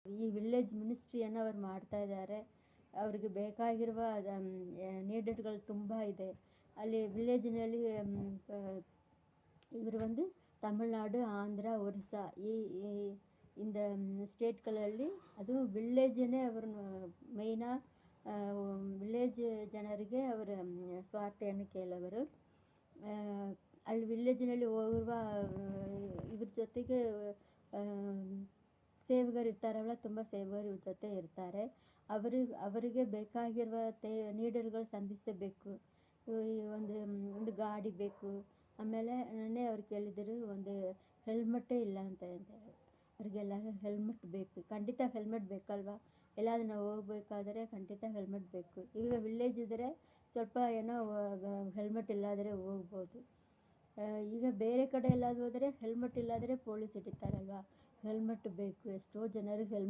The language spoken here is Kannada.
ಈ ವಿಲೇಜ್ ಮಿನಿಸ್ಟ್ರಿಯನ್ನು ಅವ್ರು ಮಾಡ್ತಾ ಇದ್ದಾರೆ. ಅವ್ರಿಗೆ ಬೇಕಾಗಿರುವ ನೀಡೆಡ್ಗಳು ತುಂಬ ಇದೆ. ಅಲ್ಲಿ ವಿಲೇಜಿನಲ್ಲಿ ಇವರು ತಮಿಳ್ನಾಡು, ಆಂಧ್ರ, ಒರಿಸ್ಸಾ ಈ இந்த ಸ್ಟೇಟ್ಗಳಲ್ಲಿ ಅದು ವಿಲೇಜನ್ನೇ ಅವರು ಮೈನಾ ವಿಲೇಜ್ ಜನರಿಗೆ ಅವರ ಸ್ವಾರ್ಥೆಯನ್ನು ಕೇಳವರು. ಅಲ್ಲಿ ವಿಲೇಜಿನಲ್ಲಿ ಹೋಗಿರುವ ಇವ್ರ ಜೊತೆಗೆ ಸೇವಕರು ಇರ್ತಾರಲ್ಲ, ತುಂಬ ಸೇವಕರು ಇವ್ರ ಜೊತೆ ಇರ್ತಾರೆ. ಅವರಿಗೆ ಬೇಕಾಗಿರುವ ನೀಡರ್ಗಳು ಸಂಧಿಸಬೇಕು. ಒಂದು ಗಾಡಿ ಬೇಕು. ಆಮೇಲೆ ನೆನ್ನೆ ಅವ್ರು ಕೇಳಿದರು, ಒಂದು ಹೆಲ್ಮೆಟ್ಟೇ ಇಲ್ಲ ಅಂತ ಹೇಳ್ತಾರೆ. ಅವ್ರಿಗೆಲ್ಲ ಹೆಲ್ಮೆಟ್ ಬೇಕು, ಖಂಡಿತ ಹೆಲ್ಮೆಟ್ ಬೇಕಲ್ವಾ? ಎಲ್ಲಾದರೂ ನಾವು ಹೋಗ್ಬೇಕಾದ್ರೆ ಖಂಡಿತ ಹೆಲ್ಮೆಟ್ ಬೇಕು. ಈಗ ವಿಲೇಜ್ ಇದ್ದರೆ ಸ್ವಲ್ಪ ಏನೋ ಹೆಲ್ಮೆಟ್ ಇಲ್ಲಾದರೆ ಹೋಗ್ಬೋದು. ಈಗ ಬೇರೆ ಕಡೆ ಎಲ್ಲಾದರೂ ಹೋದರೆ ಹೆಲ್ಮೆಟ್ ಇಲ್ಲಾದರೆ ಪೊಲೀಸ್ ಹಿಡಿತಾರಲ್ವ? ಹೆಲ್ಮೆಟ್ ಬೇಕು. ಎಷ್ಟೋ ಜನರಿಗೆ ಹೆಲ್ಮೆಟ್